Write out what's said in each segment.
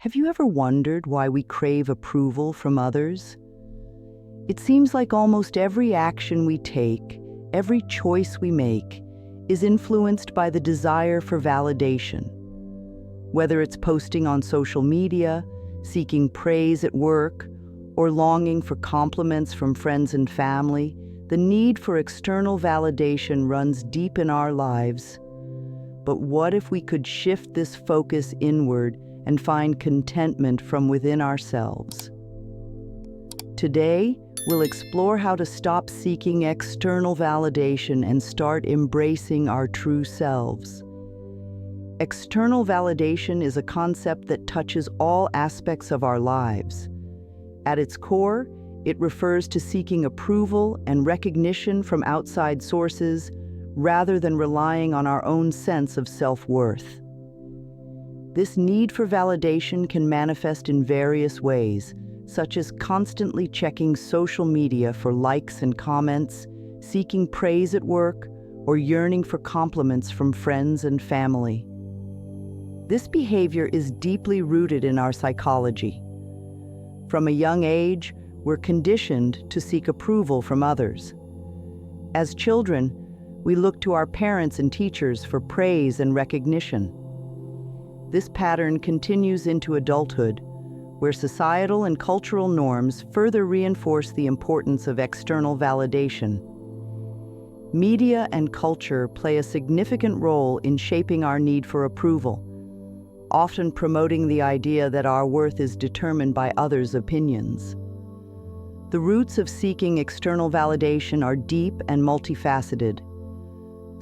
Have you ever wondered why we crave approval from others? It seems like almost every action we take, every choice we make, is influenced by the desire for validation. Whether it's posting on social media, seeking praise at work, or longing for compliments from friends and family, the need for external validation runs deep in our lives. But what if we could shift this focus inward and find contentment from within ourselves? Today, we'll explore how to stop seeking external validation and start embracing our true selves. External validation is a concept that touches all aspects of our lives. At its core, it refers to seeking approval and recognition from outside sources rather than relying on our own sense of self-worth. This need for validation can manifest in various ways, such as constantly checking social media for likes and comments, seeking praise at work, or yearning for compliments from friends and family. This behavior is deeply rooted in our psychology. From a young age, we're conditioned to seek approval from others. As children, we look to our parents and teachers for praise and recognition. This pattern continues into adulthood, where societal and cultural norms further reinforce the importance of external validation. Media and culture play a significant role in shaping our need for approval, often promoting the idea that our worth is determined by others' opinions. The roots of seeking external validation are deep and multifaceted.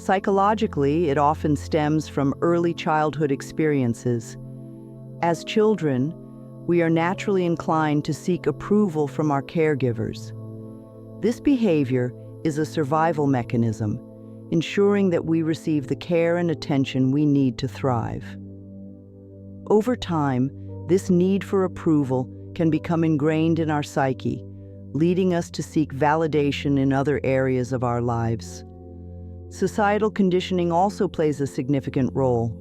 Psychologically, it often stems from early childhood experiences. As children, we are naturally inclined to seek approval from our caregivers. This behavior is a survival mechanism, ensuring that we receive the care and attention we need to thrive. Over time, this need for approval can become ingrained in our psyche, leading us to seek validation in other areas of our lives. Societal conditioning also plays a significant role.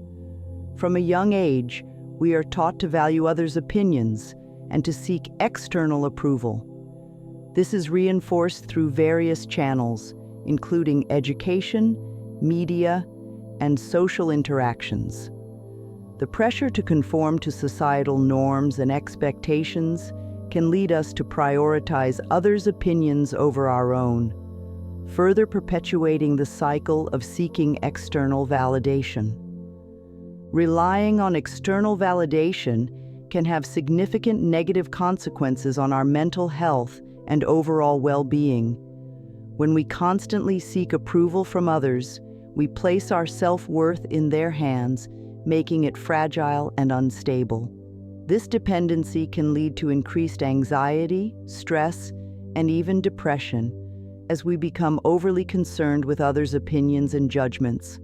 From a young age, we are taught to value others' opinions and to seek external approval. This is reinforced through various channels, including education, media, and social interactions. The pressure to conform to societal norms and expectations can lead us to prioritize others' opinions over our own, further perpetuating the cycle of seeking external validation. Relying on external validation can have significant negative consequences on our mental health and overall well-being. When we constantly seek approval from others, we place our self-worth in their hands, making it fragile and unstable. This dependency can lead to increased anxiety, stress, and even depression, as we become overly concerned with others' opinions and judgments.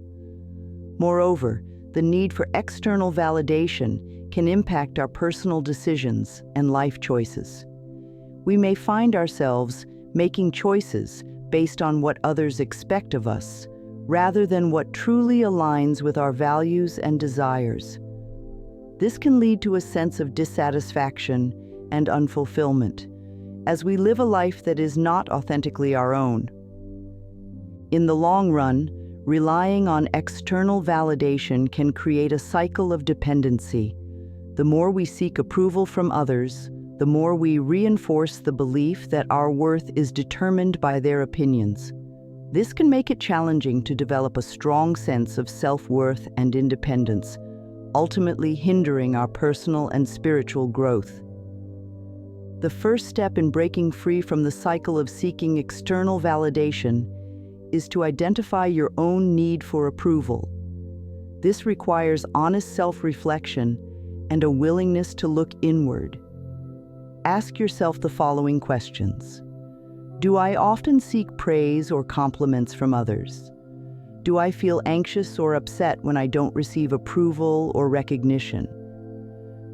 Moreover, the need for external validation can impact our personal decisions and life choices. We may find ourselves making choices based on what others expect of us, rather than what truly aligns with our values and desires. This can lead to a sense of dissatisfaction and unfulfillment, as we live a life that is not authentically our own. In the long run, relying on external validation can create a cycle of dependency. The more we seek approval from others, the more we reinforce the belief that our worth is determined by their opinions. This can make it challenging to develop a strong sense of self-worth and independence, ultimately hindering our personal and spiritual growth. The first step in breaking free from the cycle of seeking external validation is to identify your own need for approval. This requires honest self-reflection and a willingness to look inward. Ask yourself the following questions. Do I often seek praise or compliments from others? Do I feel anxious or upset when I don't receive approval or recognition?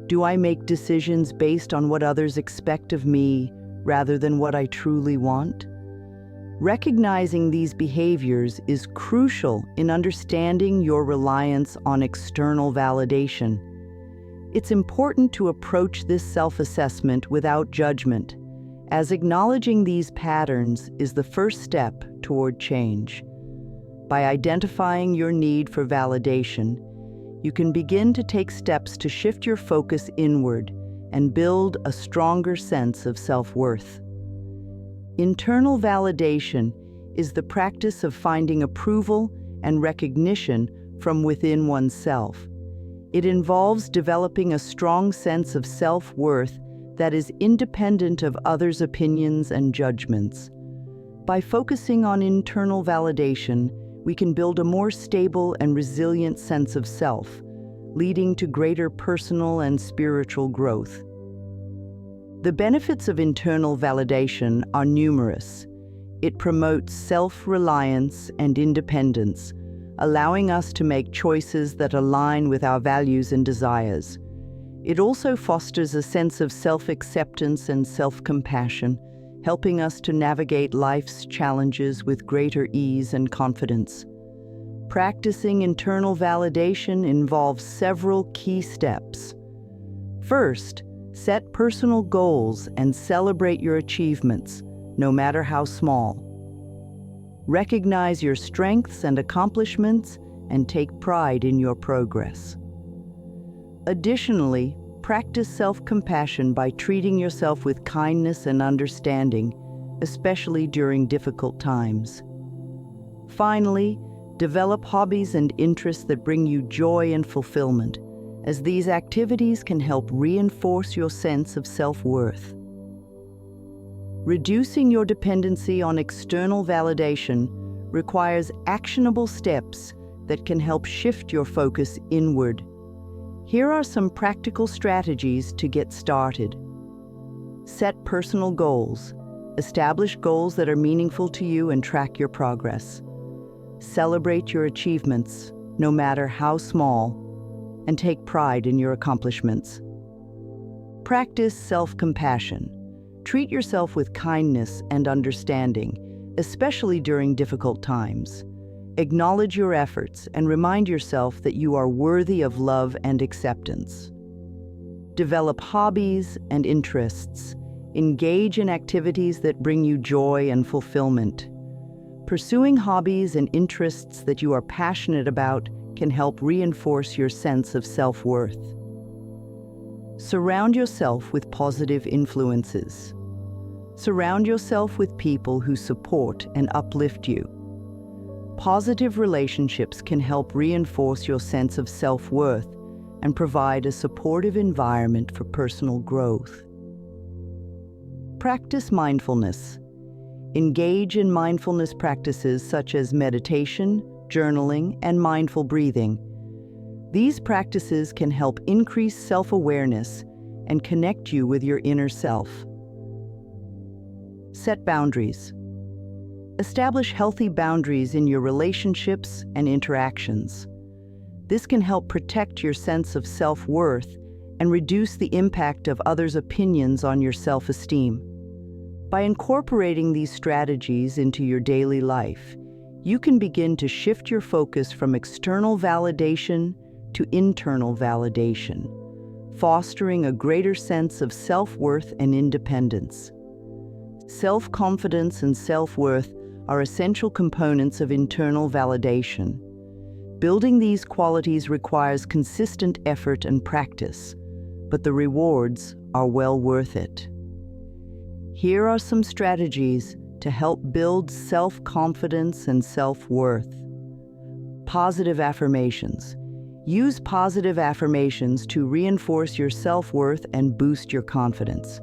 Do I make decisions based on what others expect of me rather than what I truly want? Recognizing these behaviors is crucial in understanding your reliance on external validation. It's important to approach this self-assessment without judgment, as acknowledging these patterns is the first step toward change. By identifying your need for validation, you can begin to take steps to shift your focus inward and build a stronger sense of self-worth. Internal validation is the practice of finding approval and recognition from within oneself. It involves developing a strong sense of self-worth that is independent of others' opinions and judgments. By focusing on internal validation, we can build a more stable and resilient sense of self, leading to greater personal and spiritual growth. The benefits of internal validation are numerous. It promotes self-reliance and independence, allowing us to make choices that align with our values and desires. It also fosters a sense of self-acceptance and self-compassion, helping us to navigate life's challenges with greater ease and confidence. Practicing internal validation involves several key steps. First, set personal goals and celebrate your achievements, no matter how small. Recognize your strengths and accomplishments and take pride in your progress. Additionally, practice self-compassion by treating yourself with kindness and understanding, especially during difficult times. Finally, develop hobbies and interests that bring you joy and fulfillment, as these activities can help reinforce your sense of self-worth. Reducing your dependency on external validation requires actionable steps that can help shift your focus inward. Here are some practical strategies to get started. Set personal goals. Establish goals that are meaningful to you and track your progress. Celebrate your achievements, no matter how small, and take pride in your accomplishments. Practice self-compassion. Treat yourself with kindness and understanding, especially during difficult times. Acknowledge your efforts and remind yourself that you are worthy of love and acceptance. Develop hobbies and interests. Engage in activities that bring you joy and fulfillment. Pursuing hobbies and interests that you are passionate about can help reinforce your sense of self-worth. Surround yourself with positive influences. Surround yourself with people who support and uplift you. Positive relationships can help reinforce your sense of self-worth and provide a supportive environment for personal growth. Practice mindfulness. Engage in mindfulness practices such as meditation, journaling, and mindful breathing. These practices can help increase self-awareness and connect you with your inner self. Set boundaries. Establish healthy boundaries in your relationships and interactions. This can help protect your sense of self-worth and reduce the impact of others' opinions on your self-esteem. By incorporating these strategies into your daily life, you can begin to shift your focus from external validation to internal validation, fostering a greater sense of self-worth and independence. Self-confidence and self-worth are essential components of internal validation. Building these qualities requires consistent effort and practice, but the rewards are well worth it. Here are some strategies to help build self-confidence and self-worth. Positive affirmations. Use positive affirmations to reinforce your self-worth and boost your confidence.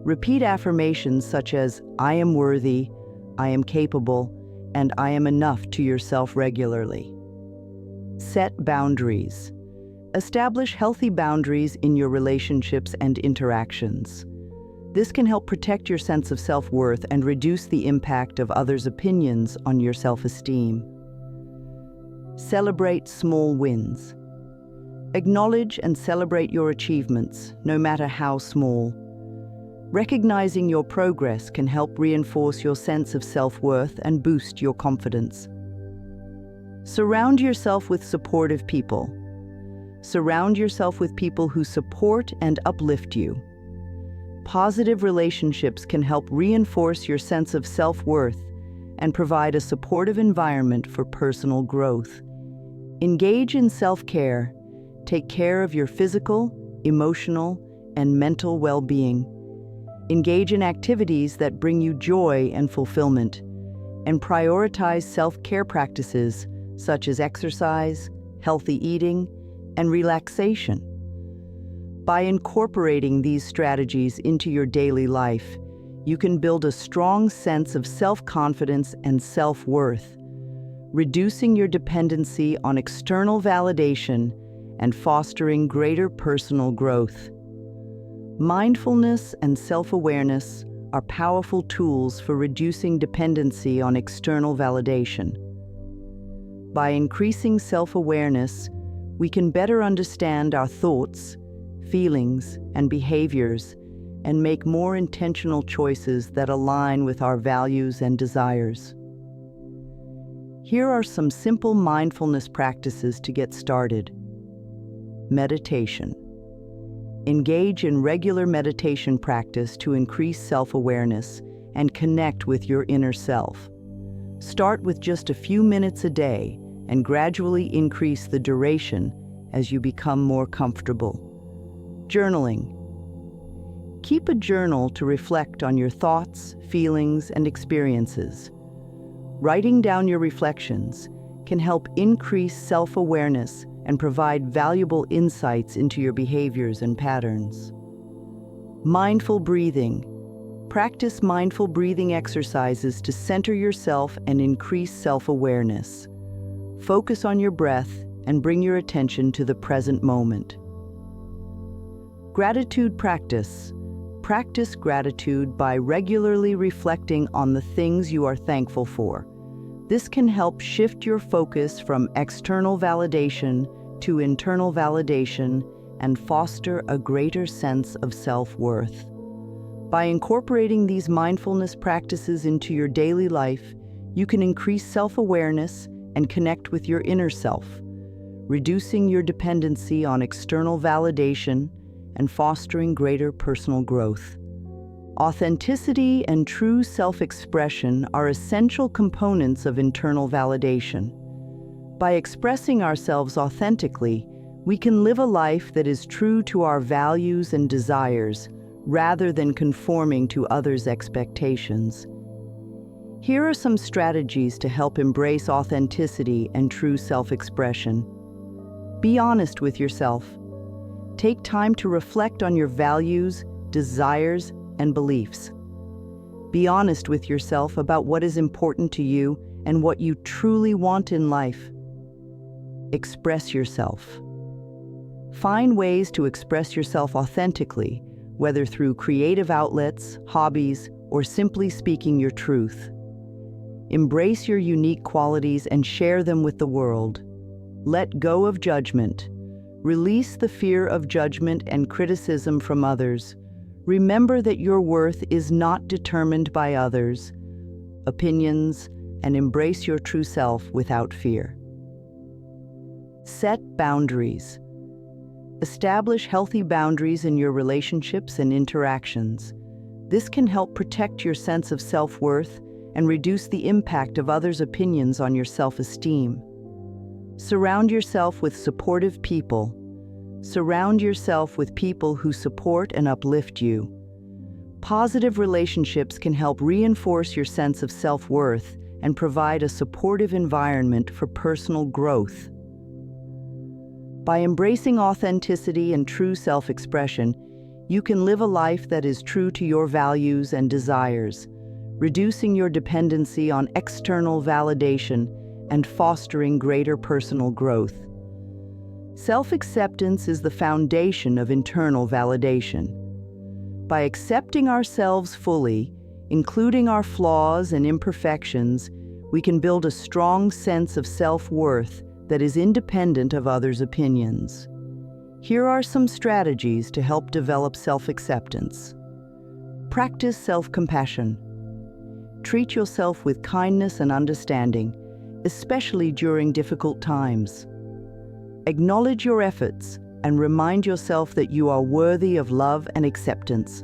Repeat affirmations such as, "I am worthy," "I am capable," and "I am enough" to yourself regularly. Set boundaries. Establish healthy boundaries in your relationships and interactions. This can help protect your sense of self-worth and reduce the impact of others' opinions on your self-esteem. Celebrate small wins. Acknowledge and celebrate your achievements, no matter how small. Recognizing your progress can help reinforce your sense of self-worth and boost your confidence. Surround yourself with supportive people. Surround yourself with people who support and uplift you. Positive relationships can help reinforce your sense of self-worth and provide a supportive environment for personal growth. Engage in self-care. Take care of your physical, emotional, and mental well-being. Engage in activities that bring you joy and fulfillment, and prioritize self-care practices such as exercise, healthy eating, and relaxation. By incorporating these strategies into your daily life, you can build a strong sense of self-confidence and self-worth, reducing your dependency on external validation and fostering greater personal growth. Mindfulness and self-awareness are powerful tools for reducing dependency on external validation. By increasing self-awareness, we can better understand our thoughts, feelings, and behaviors, and make more intentional choices that align with our values and desires. Here are some simple mindfulness practices to get started. Meditation. Engage in regular meditation practice to increase self-awareness and connect with your inner self. Start with just a few minutes a day and gradually increase the duration as you become more comfortable. Journaling. Keep a journal to reflect on your thoughts, feelings, and experiences. Writing down your reflections can help increase self-awareness and provide valuable insights into your behaviors and patterns. Mindful breathing. Practice mindful breathing exercises to center yourself and increase self-awareness. Focus on your breath and bring your attention to the present moment. Gratitude practice. Practice gratitude by regularly reflecting on the things you are thankful for. This can help shift your focus from external validation to internal validation and foster a greater sense of self-worth. By incorporating these mindfulness practices into your daily life, you can increase self-awareness and connect with your inner self, reducing your dependency on external validation and fostering greater personal growth. Authenticity and true self-expression are essential components of internal validation. By expressing ourselves authentically, we can live a life that is true to our values and desires, rather than conforming to others' expectations. Here are some strategies to help embrace authenticity and true self-expression. Be honest with yourself. Take time to reflect on your values, desires, and beliefs. Be honest with yourself about what is important to you and what you truly want in life. Express yourself. Find ways to express yourself authentically, whether through creative outlets, hobbies, or simply speaking your truth. Embrace your unique qualities and share them with the world. Let go of judgment. Release the fear of judgment and criticism from others. Remember that your worth is not determined by others' opinions, and embrace your true self without fear. Set boundaries. Establish healthy boundaries in your relationships and interactions. This can help protect your sense of self-worth and reduce the impact of others' opinions on your self-esteem. Surround yourself with supportive people. Surround yourself with people who support and uplift you. Positive relationships can help reinforce your sense of self-worth and provide a supportive environment for personal growth. By embracing authenticity and true self-expression, you can live a life that is true to your values and desires, reducing your dependency on external validation and fostering greater personal growth. Self-acceptance is the foundation of internal validation. By accepting ourselves fully, including our flaws and imperfections, we can build a strong sense of self-worth that is independent of others' opinions. Here are some strategies to help develop self-acceptance. Practice self-compassion. Treat yourself with kindness and understanding, especially during difficult times. Acknowledge your efforts and remind yourself that you are worthy of love and acceptance.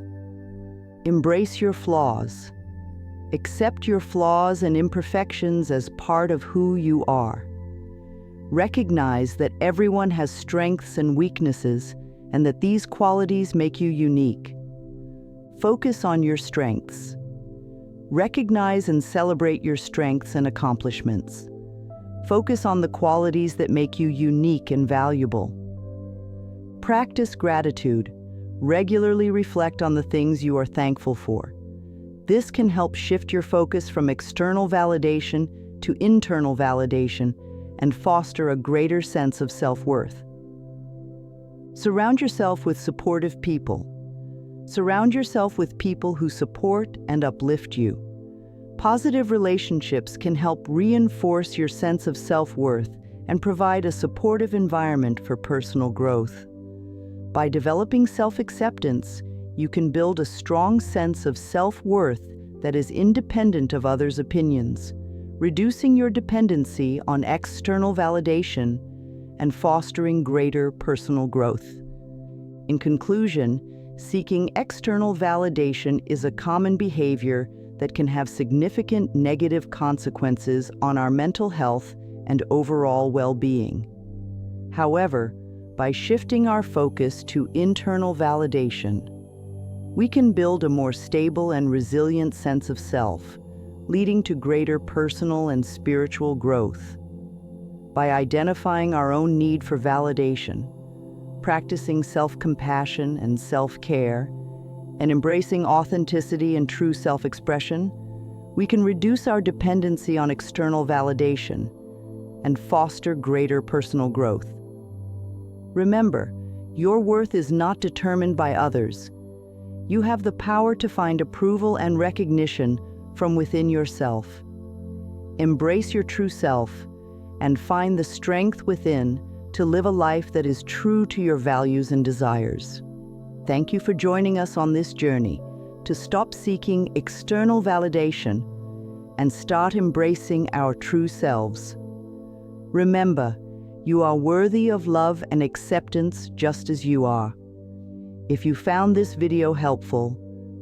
Embrace your flaws. Accept your flaws and imperfections as part of who you are. Recognize that everyone has strengths and weaknesses, and that these qualities make you unique. Focus on your strengths. Recognize and celebrate your strengths and accomplishments. Focus on the qualities that make you unique and valuable. Practice gratitude. Regularly reflect on the things you are thankful for. This can help shift your focus from external validation to internal validation and foster a greater sense of self-worth. Surround yourself with supportive people. Surround yourself with people who support and uplift you. Positive relationships can help reinforce your sense of self-worth and provide a supportive environment for personal growth. By developing self-acceptance, you can build a strong sense of self-worth that is independent of others' opinions, reducing your dependency on external validation and fostering greater personal growth. In conclusion, seeking external validation is a common behavior that can have significant negative consequences on our mental health and overall well-being. However, by shifting our focus to internal validation, we can build a more stable and resilient sense of self, leading to greater personal and spiritual growth. By identifying our own need for validation, practicing self-compassion and self-care, and embracing authenticity and true self-expression, we can reduce our dependency on external validation and foster greater personal growth. Remember, your worth is not determined by others. You have the power to find approval and recognition from within yourself. Embrace your true self and find the strength within to live a life that is true to your values and desires. Thank you for joining us on this journey to stop seeking external validation and start embracing our true selves. Remember, you are worthy of love and acceptance just as you are. If you found this video helpful,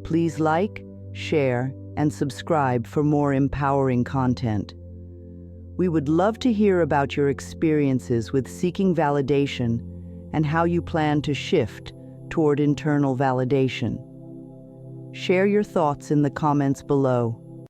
please like, share, and subscribe for more empowering content. We would love to hear about your experiences with seeking validation and how you plan to shift toward internal validation. Share your thoughts in the comments below.